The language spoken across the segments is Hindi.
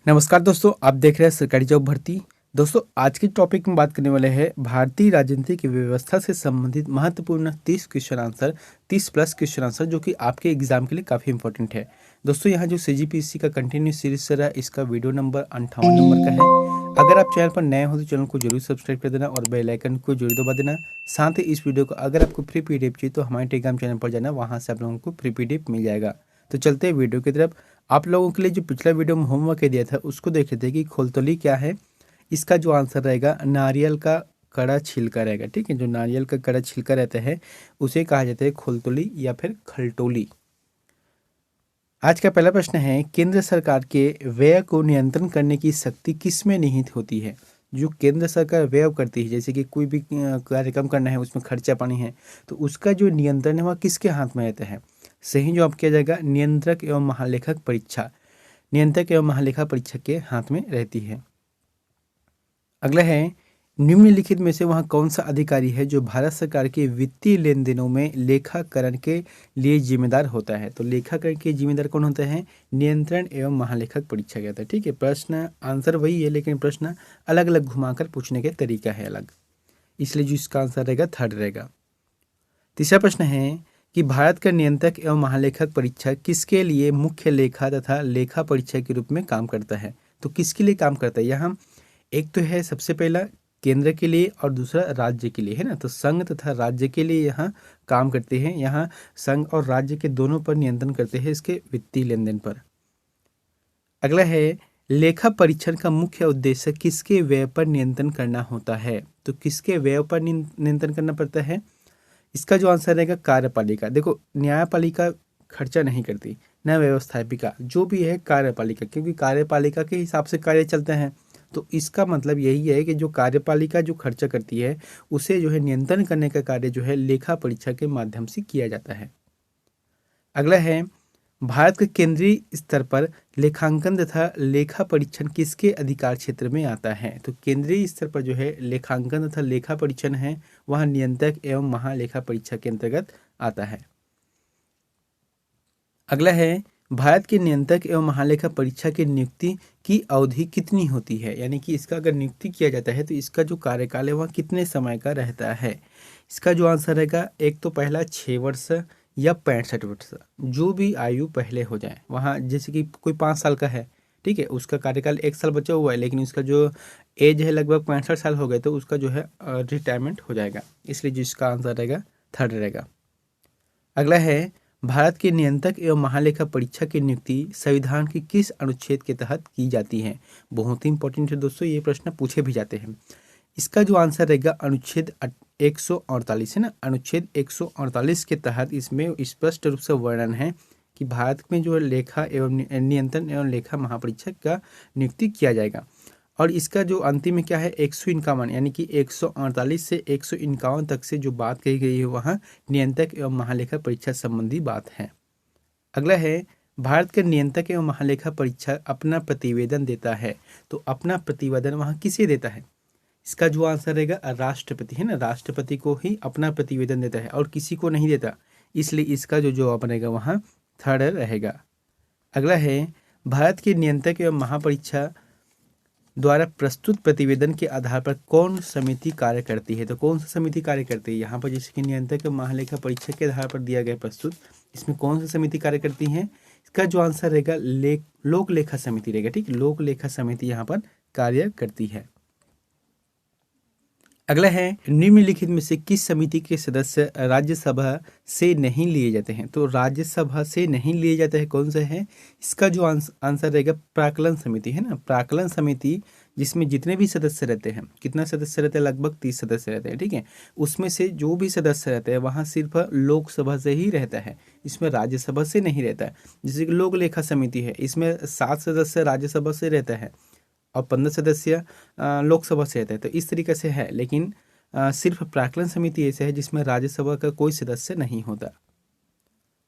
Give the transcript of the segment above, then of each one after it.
नमस्कार दोस्तों, आप देख रहे हैं सरकारी जॉब भर्ती। दोस्तों, आज के टॉपिक में बात करने वाले हैं भारतीय राजनीतिक व्यवस्था से संबंधित महत्वपूर्ण 30 question answer, 30 plus question answer जो कि आपके एग्जाम के लिए काफ़ी इंपॉर्टेंट है। दोस्तों, यहाँ जो सीजीपीएससी का कंटिन्यू सीरीज चल रहा है, इसका वीडियो नंबर 58 नंबर का है। अगर आप चैनल पर नए हो तो चैनल को जरूर सब्सक्राइब कर देना और बेल आइकन को जरूर दबा देना। साथ ही इस वीडियो को अगर आपको फ्री पीडीएफ चाहिए तो हमारे टेलीग्राम चैनल पर जाना, वहाँ से आप लोगों को फ्री पीडीएफ मिल जाएगा। तो चलते हैं वीडियो की तरफ। आप लोगों के लिए जो पिछला वीडियो में होमवर्क दिया था उसको देख लेते हैं कि खोलतोली क्या है। इसका जो आंसर रहेगा नारियल का कड़ा छिलका रहेगा। ठीक है, जो नारियल का कड़ा छिलका रहता है उसे कहा जाता है खोलतोली या फिर खलटोली। आज का पहला प्रश्न है, केंद्र सरकार के व्यय को नियंत्रण करने की शक्ति किसमें निहित होती है। जो केंद्र सरकार व्यय करती है, जैसे कि कोई भी कार्यक्रम करना है, उसमें खर्चा पानी है, तो उसका जो नियंत्रण है वह किसके हाथ में रहता है। सही जवाब किया जाएगा नियंत्रक एवं महालेखक परीक्षा। नियंत्रक एवं महालेखा परीक्षक के हाथ में रहती है। अगला है, निम्नलिखित में से वह कौन सा अधिकारी है जो भारत सरकार के वित्तीय लेन देनों में लेखाकरण के लिए जिम्मेदार होता है। तो लेखाकरण के जिम्मेदार कौन होता है, नियंत्रण एवं महालेखक परीक्षक कहता है। ठीक है, प्रश्न आंसर वही है लेकिन प्रश्न अलग अलग घुमाकर पूछने का तरीका है अलग, इसलिए जो इसका आंसर रहेगा थर्ड रहेगा। तीसरा प्रश्न है कि भारत का नियंत्रक एवं महालेखक परीक्षक किसके लिए मुख्य लेखा तथा लेखा परीक्षक के रूप में काम करता है। तो किसके लिए काम करता है, यहाँ एक तो है सबसे पहला केंद्र के लिए और दूसरा राज्य के लिए, है ना। तो संघ तथा राज्य के लिए यहाँ काम करते हैं। यहाँ संघ और राज्य के दोनों पर नियंत्रण करते हैं इसके वित्तीय लेन देन पर। अगला है, लेखा परीक्षण का मुख्य उद्देश्य किसके व्यय पर नियंत्रण करना होता है। तो किसके व्यय पर नियंत्रण करना पड़ता है, इसका जो आंसर रहेगा कार्यपालिका। देखो, न्यायपालिका खर्चा नहीं करती, न व्यवस्थापिका, जो भी है कार्यपालिका, क्योंकि कार्यपालिका के हिसाब से कार्य चलते हैं। तो इसका मतलब यही है कि जो कार्यपालिका जो खर्चा करती है उसे जो है नियंत्रण करने का कार्य जो है लेखा परीक्षा के माध्यम से किया जाता है। अगला है, भारत के केंद्रीय स्तर पर लेखांकन तथा लेखा परीक्षण किसके अधिकार क्षेत्र में आता है। तो केंद्रीय स्तर पर जो है लेखांकन तथा लेखा परीक्षण है वह नियंत्रक एवं महालेखा परीक्षा के अंतर्गत आता है। अगला है, भारत के नियंत्रक एवं महालेखा परीक्षा की नियुक्ति की अवधि कितनी होती है, यानी कि इसका अगर नियुक्ति किया जाता है तो इसका जो कार्यकाल है वह कितने समय का रहता है। इसका जो आंसर रहेगा एक तो पहला 6 वर्ष या 65 वर्ष, जो भी आयु पहले हो जाए। वहाँ जैसे कि कोई 5 साल का है, ठीक है, उसका कार्यकाल 1 साल बचा हुआ है लेकिन उसका जो एज है लगभग 65 साल हो गए, तो उसका जो है रिटायरमेंट हो जाएगा, इसलिए जिसका आंसर रहेगा थर्ड रहेगा। अगला है, भारत के नियंत्रक एवं महालेखा परीक्षा की नियुक्ति संविधान के किस अनुच्छेद के तहत की जाती है। बहुत ही इंपॉर्टेंट है दोस्तों, ये प्रश्न पूछे भी जाते हैं। इसका जो आंसर रहेगा अनुच्छेद 148 है ना। अनुच्छेद 148 के तहत इसमें स्पष्ट रूप से वर्णन है कि भारत में जो लेखा एवं नियंत्रण एवं लेखा महापरीक्षक का नियुक्ति किया जाएगा। और इसका जो अंतिम में क्या है 151, यानी कि 148 से 151 तक से जो बात कही गई है वहाँ नियंत्रक एवं महालेखा परीक्षा संबंधी बात है। अगला है, भारत के नियंत्रक एवं महालेखा परीक्षा अपना प्रतिवेदन देता है। तो अपना प्रतिवेदन वहाँ किसे देता है, इसका जो आंसर रहेगा राष्ट्रपति, है ना। राष्ट्रपति को ही अपना प्रतिवेदन देता है और किसी को नहीं देता, इसलिए इसका जो जवाब रहेगा वहाँ थर्ड रहेगा। अगला है, भारत के नियंत्रक एवं महापरीक्षा द्वारा प्रस्तुत प्रतिवेदन के आधार पर कौन समिति कार्य करती है। तो कौन सी समिति कार्य करती है, यहाँ पर जैसे कि नियंत्रक एवं महालेखा परीक्षा के आधार पर दिया गया प्रस्तुत, इसमें कौन सी समिति कार्य करती है। इसका जो आंसर रहेगा लोक लेखा समिति रहेगा। ठीक, लोक लेखा समिति यहाँ पर कार्य करती है। अगला है, निम्नलिखित में से किस समिति के सदस्य राज्यसभा से नहीं लिए जाते हैं। तो राज्यसभा से नहीं लिए जाते हैं कौन सा है, इसका जो आंसर रहेगा प्राक्कलन समिति, है ना। प्राक्कलन समिति जिसमें जितने भी सदस्य रहते हैं, कितना सदस्य रहते हैं, लगभग 30 सदस्य रहते हैं। ठीक है, उसमें से जो भी सदस्य रहते हैं वहाँ सिर्फ लोकसभा से ही रहता है, इसमें राज्यसभा से नहीं रहता है। जैसे कि लोक लेखा समिति है, इसमें 7 सदस्य राज्यसभा से रहता है और 15 सदस्य लोकसभा से रहते हैं। तो इस तरीके से है, लेकिन सिर्फ प्राक्कलन समिति ऐसे है जिसमें राज्यसभा का कोई सदस्य नहीं होता।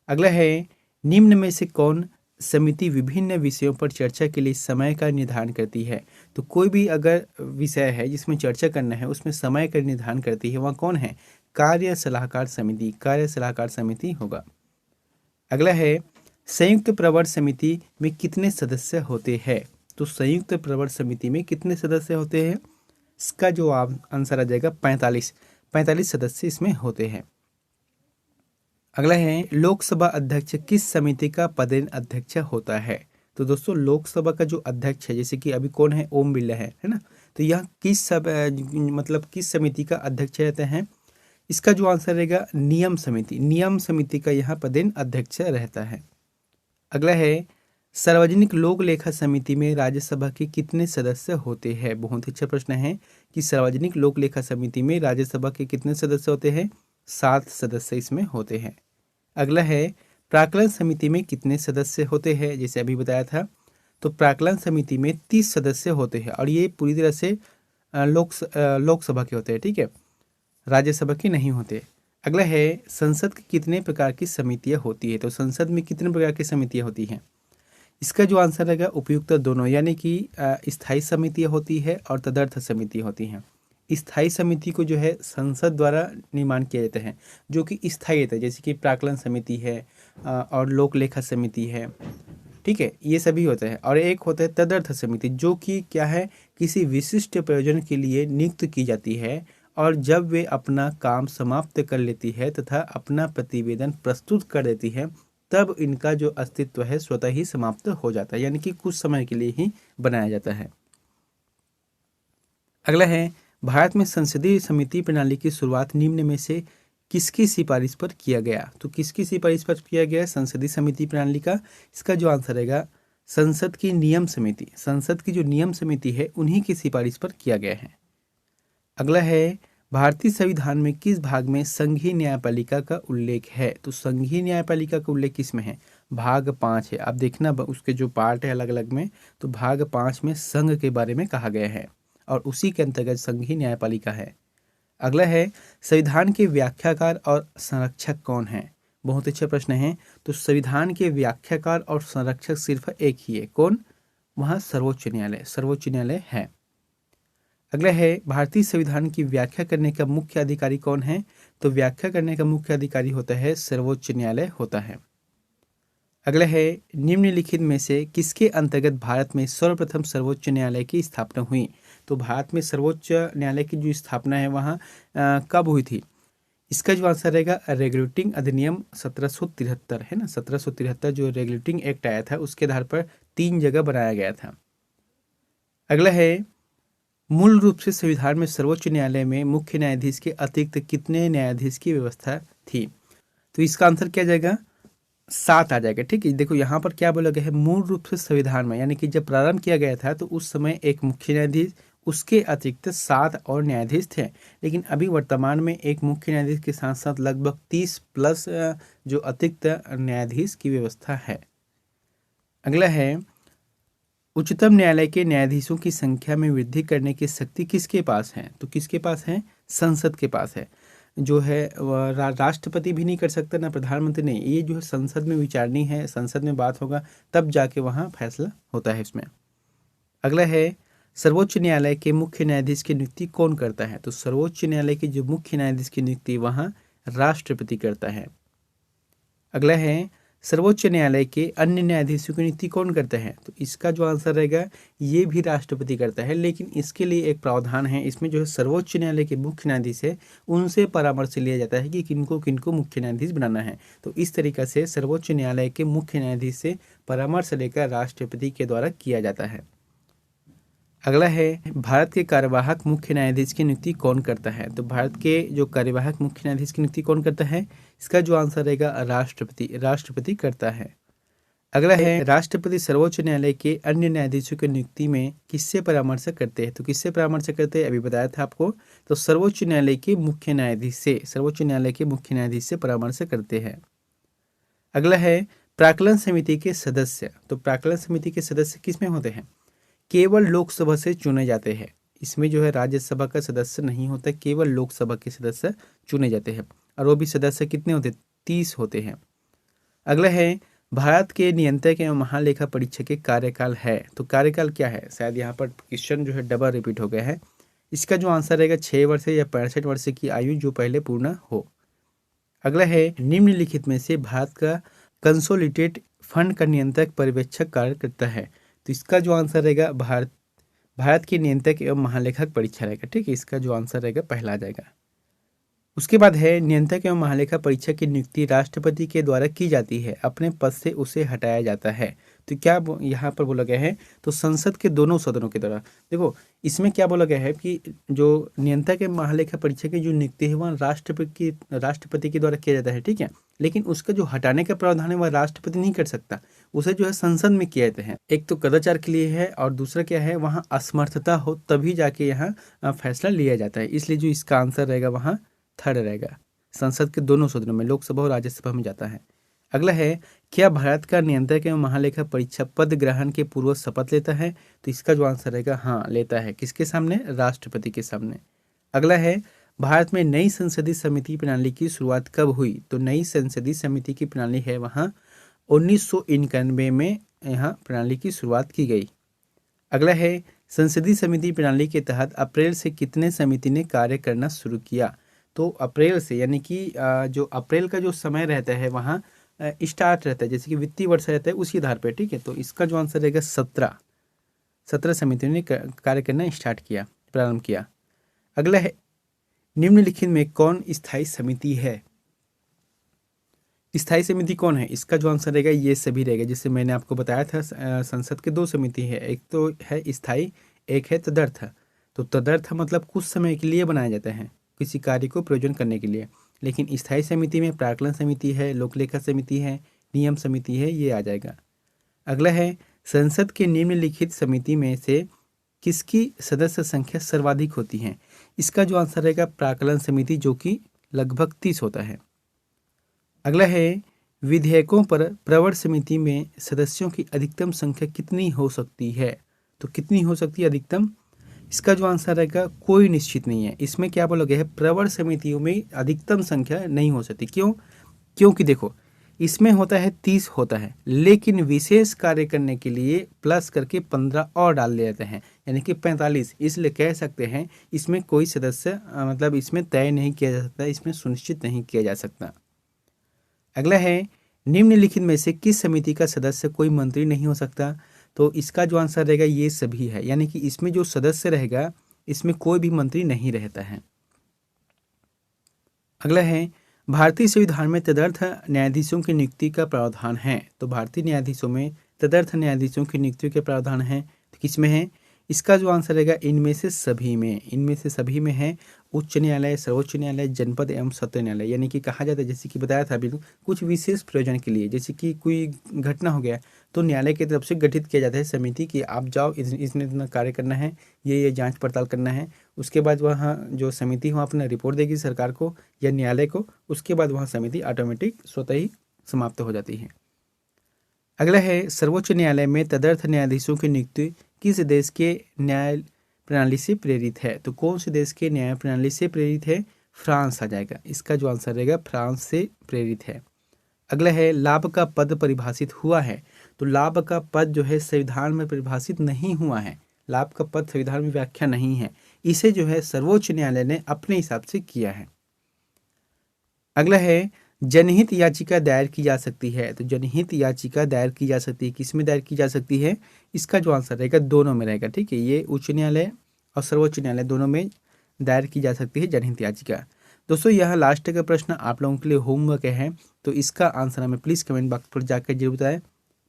अगला है, निम्न में से कौन समिति विभिन्न विषयों पर चर्चा के लिए समय का निर्धारण करती है। तो कोई भी अगर विषय है जिसमें चर्चा करना है उसमें समय का निर्धारण करती है, वह कौन है, कार्य सलाहकार समिति। कार्य सलाहकार समिति होगा। अगला है, संयुक्त प्रवर समिति में कितने सदस्य होते हैं। तो संयुक्त प्रवर समिति में कितने सदस्य होते हैं? इसका जो आंसर आ जाएगा 45। 45 सदस्य इसमें होते हैं। अगला है लोकसभा अध्यक्ष किस समिति का पदेन अध्यक्ष होता है? तो दोस्तों लोकसभा का जो अध्यक्ष है, जैसे कि अभी कौन है, ओम बिरला है ना, तो यह किस समिति का अध्यक्ष रहते हैं? इसका जो आंसर रहेगा नियम समिति। नियम समिति का यहाँ पदेन अध्यक्ष रहता है। अगला है सार्वजनिक लोक लेखा समिति में राज्यसभा के कितने सदस्य होते हैं? बहुत ही अच्छा प्रश्न है कि सार्वजनिक लोक लेखा समिति में राज्यसभा के कितने सदस्य होते हैं? 7 सदस्य इसमें होते हैं। अगला है प्राक्कलन समिति में कितने सदस्य होते हैं? जैसे अभी बताया था, तो प्राक्कलन समिति में 30 सदस्य होते हैं और ये पूरी तरह से लोकसभा के होते हैं, ठीक है, राज्यसभा के नहीं होते। अगला है संसद की कितने प्रकार की समितियां होती है? तो संसद में कितने प्रकार की समितियां होती हैं? इसका जो आंसर रहेगा उपयुक्त दोनों, यानी कि स्थायी समितियां होती है और तदर्थ समिति होती हैं। स्थायी समिति को जो है संसद द्वारा निर्माण किया जाता है, जो कि स्थायी रहता है, जैसे कि प्राक्कलन समिति है और लोक लेखा समिति है, ठीक है, ये सभी होते हैं। और एक होता है तदर्थ समिति, जो कि क्या है, किसी विशिष्ट प्रयोजन के लिए नियुक्त की जाती है और जब वे अपना काम समाप्त कर लेती है तथा अपना प्रतिवेदन प्रस्तुत कर देती है, तब इनका जो अस्तित्व है स्वतः ही समाप्त हो जाता है, यानी कि कुछ समय के लिए ही बनाया जाता है। अगला है भारत में संसदीय समिति प्रणाली की शुरुआत निम्न में से किसकी सिफारिश पर किया गया? तो किसकी सिफारिश पर किया गया संसदीय समिति प्रणाली का? इसका जो आंसर रहेगा संसद की नियम समिति। संसद की जो नियम समिति है उन्हीं की सिफारिश पर किया गया है। अगला है भारतीय संविधान में किस भाग में संघीय न्यायपालिका का उल्लेख है? तो संघीय न्यायपालिका का उल्लेख किस में है? भाग 5 है। आप देखना उसके जो पार्ट है अलग अलग में, तो भाग 5 में संघ के बारे में कहा गया है और उसी के अंतर्गत संघीय न्यायपालिका है। अगला है संविधान के व्याख्याकार और संरक्षक कौन है? बहुत अच्छा प्रश्न है। तो संविधान के व्याख्याकार और संरक्षक सिर्फ एक ही है, कौन? वहाँ सर्वोच्च न्यायालय, सर्वोच्च न्यायालय है। अगला है भारतीय संविधान की व्याख्या करने का मुख्य अधिकारी कौन है? तो व्याख्या करने का मुख्य अधिकारी होता है सर्वोच्च न्यायालय होता है। अगला है निम्नलिखित में से किसके अंतर्गत भारत में सर्वप्रथम सर्वोच्च न्यायालय की स्थापना हुई? तो भारत में सर्वोच्च न्यायालय की जो स्थापना है वहाँ कब हुई थी? इसका जो आंसर रहेगा रेगुलेटिंग अधिनियम 1773 है ना, 1773 जो रेगुलेटिंग एक्ट आया था उसके आधार पर 3 जगह बनाया गया था। अगला है मूल रूप से संविधान में सर्वोच्च न्यायालय में मुख्य न्यायाधीश के अतिरिक्त कितने न्यायाधीश की व्यवस्था थी? तो इसका आंसर क्या जाएगा? 7 आ जाएगा, ठीक है। देखो यहाँ पर क्या बोला गया है, मूल रूप से संविधान में, यानी कि जब प्रारंभ किया गया था तो उस समय एक मुख्य न्यायाधीश, उसके अतिरिक्त 7 और न्यायाधीश थे, लेकिन अभी वर्तमान में एक मुख्य न्यायाधीश के साथ साथ लगभग 30 प्लस जो अतिरिक्त न्यायाधीश की व्यवस्था है। अगला है उच्चतम न्यायालय के न्यायाधीशों की संख्या में वृद्धि करने की शक्ति किसके पास है? तो किसके पास है? संसद के पास है। जो है राष्ट्रपति भी नहीं कर सकता, ना प्रधानमंत्री नहीं, ये जो है संसद में विचारनी है, संसद में बात होगा तब जाके वहाँ फैसला होता है इसमें। अगला है सर्वोच्च न्यायालय के मुख्य न्यायाधीश की नियुक्ति कौन करता है? तो सर्वोच्च न्यायालय के जो मुख्य न्यायाधीश की नियुक्ति वहाँ राष्ट्रपति करता है। अगला है सर्वोच्च न्यायालय के अन्य न्यायाधीशों की नियुक्ति कौन करता है? तो इसका जो आंसर रहेगा ये भी राष्ट्रपति करता है, लेकिन इसके लिए एक प्रावधान है, इसमें जो है सर्वोच्च न्यायालय के मुख्य न्यायाधीश है उनसे परामर्श लिया जाता है कि किनको किनको मुख्य न्यायाधीश बनाना है। तो इस तरीके से सर्वोच्च न्यायालय के मुख्य न्यायाधीश से परामर्श लेकर राष्ट्रपति के द्वारा किया जाता है। अगला है भारत के कार्यवाहक मुख्य न्यायाधीश की नियुक्ति कौन करता है? तो भारत के जो कार्यवाहक मुख्य न्यायाधीश की नियुक्ति कौन करता है? इसका जो आंसर रहेगा राष्ट्रपति करता है। अगला है राष्ट्रपति सर्वोच्च न्यायालय के अन्य न्यायाधीशों की नियुक्ति में किससे परामर्श करते हैं? तो किससे परामर्श करते हैं अभी बताया था आपको, तो सर्वोच्च न्यायालय के मुख्य न्यायाधीश से, सर्वोच्च न्यायालय के मुख्य न्यायाधीश से परामर्श करते हैं। अगला है प्राक्कलन समिति के सदस्य। तो प्राक्कलन समिति के सदस्य किसमें होते हैं? केवल लोकसभा से चुने जाते हैं। इसमें जो है राज्यसभा का सदस्य नहीं होता, केवल लोकसभा के सदस्य चुने जाते हैं और वो भी सदस्य कितने होते? 30 होते हैं। अगला है भारत के नियंत्रक एवं महालेखा परीक्षक के कार्यकाल है। तो कार्यकाल क्या है? शायद यहाँ पर क्वेश्चन जो है डबल रिपीट हो गया है। इसका जो आंसर रहेगा 6 वर्ष या 65 वर्ष की आयु जो पहले पूर्ण हो। अगला है निम्नलिखित में से भारत का कंसोलिडेटेड फंड का नियंत्रक पर्यवेक्षक कार्य करता है। तो इसका जो आंसर रहेगा भारत की नियंत्रक एवं महालेखक परीक्षा रहेगा। ठीक है, इसका जो आंसर रहेगा पहला आ जाएगा। उसके बाद है नियंत्रक एवं महालेखा परीक्षा की नियुक्ति राष्ट्रपति के द्वारा की जाती है, अपने पद से उसे हटाया जाता है। तो क्या यहाँ पर बोला गया है, तो संसद के दोनों सदनों के द्वारा। देखो इसमें क्या बोला गया है कि जो नियंत्रक एवं महालेखा परीक्षा की जो नियुक्ति है वह राष्ट्रपति के द्वारा किया जाता है। ठीक है, लेकिन उसका जो हटाने का प्रावधान है वह राष्ट्रपति नहीं कर सकता, उसे जो है संसद में किए जाते हैं। एक तो कदाचार के लिए है और दूसरा क्या है, वहाँ असमर्थता हो तभी जाके यहाँ फैसला लिया जाता है। इसलिए जो इसका आंसर रहेगा वहाँ थर्ड रहेगा, संसद के दोनों सदनों में, लोकसभा और राज्यसभा में जाता है। अगला है, क्या भारत का नियंत्रक एवं महालेखा परीक्षा पद ग्रहण के पूर्व शपथ लेता है? तो इसका जो आंसर रहेगा हाँ लेता है। किसके सामने? राष्ट्रपति के सामने। अगला है, भारत में नई संसदीय समिति प्रणाली की शुरुआत कब हुई? तो नई संसदीय समिति की प्रणाली है वहाँ 1991 में यहाँ प्रणाली की शुरुआत की गई। अगला है, संसदीय समिति प्रणाली के तहत अप्रैल से कितने समिति ने कार्य करना शुरू किया? तो अप्रैल से, यानी कि जो अप्रैल का जो समय रहता है वहाँ स्टार्ट रहता है, जैसे कि वित्तीय वर्ष रहता है उसी आधार पर। ठीक है, तो इसका जो आंसर रहेगा 17 समितियों ने कार्य करना स्टार्ट किया, प्रारंभ किया। अगला है, निम्नलिखित में कौन स्थायी समिति है? स्थायी समिति कौन है? इसका जो आंसर रहेगा ये सभी रहेगा। जैसे मैंने आपको बताया था संसद के दो समिति है, एक तो है स्थायी, एक है तदर्थ। तो तदर्थ मतलब कुछ समय के लिए बनाए जाते हैं किसी कार्य को प्रयोजन करने के लिए, लेकिन स्थायी समिति में प्राक्कलन समिति है, लोकलेखा समिति है, नियम समिति है, ये आ जाएगा। अगला है, संसद के निम्नलिखित समिति में से किसकी सदस्य संख्या सर्वाधिक होती है? इसका जो आंसर रहेगा प्राक्कलन समिति, जो कि लगभग 30 होता है। अगला है, विधेयकों पर प्रवर समिति में सदस्यों की अधिकतम संख्या कितनी हो सकती है? तो कितनी हो सकती है अधिकतम? इसका जो आंसर रहेगा कोई निश्चित नहीं है। इसमें क्या बोला गया है, प्रवर समितियों में अधिकतम संख्या नहीं हो सकती। क्यों? क्योंकि देखो इसमें होता है 30 होता है, लेकिन विशेष कार्य करने के लिए प्लस करके 15 और डाल दिए जाते हैं, यानी कि 45। इसलिए कह सकते हैं इसमें कोई सदस्य मतलब इसमें तय नहीं किया जा सकता, इसमें सुनिश्चित नहीं किया जा सकता। अगला है, निम्नलिखित में से किस समिति का सदस्य कोई मंत्री नहीं हो सकता? तो इसका जो आंसर रहेगा ये सभी है, यानी कि इसमें जो सदस्य रहेगा इसमें कोई भी मंत्री नहीं रहता है। अगला है, भारतीय संविधान में तदर्थ न्यायाधीशों की नियुक्ति का प्रावधान है। तो भारतीय न्यायाधीशों में तदर्थ न्यायाधीशों की नियुक्ति के प्रावधान है, तो किस में है? इसका जो आंसर रहेगा इनमें से सभी में है। उच्च न्यायालय, सर्वोच्च न्यायालय, जनपद एवं सत्र न्यायालय, यानी कि कहा जाता है, जैसे कि बताया था अभी, कुछ विशेष प्रयोजन के लिए, जैसे कि कोई घटना हो गया तो न्यायालय की तरफ से गठित किया जाता है समिति कि आप जाओ, इसने इतना कार्य करना है, ये जांच पड़ताल करना है। उसके बाद वहाँ जो समिति वहाँ अपना रिपोर्ट देगी सरकार को या न्यायालय को, उसके बाद वहाँ समिति ऑटोमेटिक स्वतः ही समाप्त हो जाती है। अगला है, सर्वोच्च न्यायालय में तदर्थ न्यायाधीशों की नियुक्ति किस देश के न्याय प्रणाली से प्रेरित है? तो कौन से देश के न्याय प्रणाली से प्रेरित है? फ्रांस आ जाएगा। इसका जो आंसर रहेगा फ्रांस से प्रेरित है। अगला है, लाभ का पद परिभाषित हुआ है। तो लाभ का पद जो है संविधान में परिभाषित नहीं हुआ है, लाभ का पद संविधान में व्याख्या नहीं है, इसे जो है सर्वोच्च न्यायालय ने अपने हिसाब से किया है। अगला है, जनहित याचिका दायर की जा सकती है। तो जनहित याचिका दायर की जा सकती है, किसमें दायर की जा सकती है? इसका जो आंसर रहेगा दोनों में रहेगा। ठीक है, ये उच्च न्यायालय और सर्वोच्च न्यायालय दोनों में दायर की जा सकती है जनहित याचिका। दोस्तों यहाँ लास्ट का प्रश्न आप लोगों के लिए होमवर्क है, तो इसका आंसर हमें प्लीज़ कमेंट बॉक्स पर जाकर जरूर बताएं।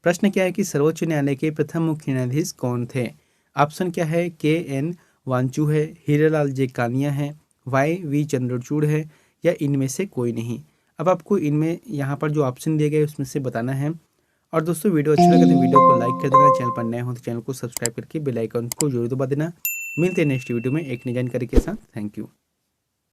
प्रश्न क्या है कि सर्वोच्च न्यायालय के प्रथम मुख्य न्यायाधीश कौन थे? ऑप्शन क्या है? KN वांचू है, हीरालाल जे कानिया है, YV चंद्रचूड़ है, या इनमें से कोई नहीं। अब आपको इनमें यहाँ पर जो ऑप्शन दिए गए उसमें से बताना है। और दोस्तों वीडियो अच्छा लगे तो वीडियो को लाइक कर देना, चैनल पर नए हो तो चैनल को सब्सक्राइब करके बेल आइकन को जरूर दबा देना। मिलते हैं नेक्स्ट वीडियो में एक नई जानकारी के साथ। Thank you.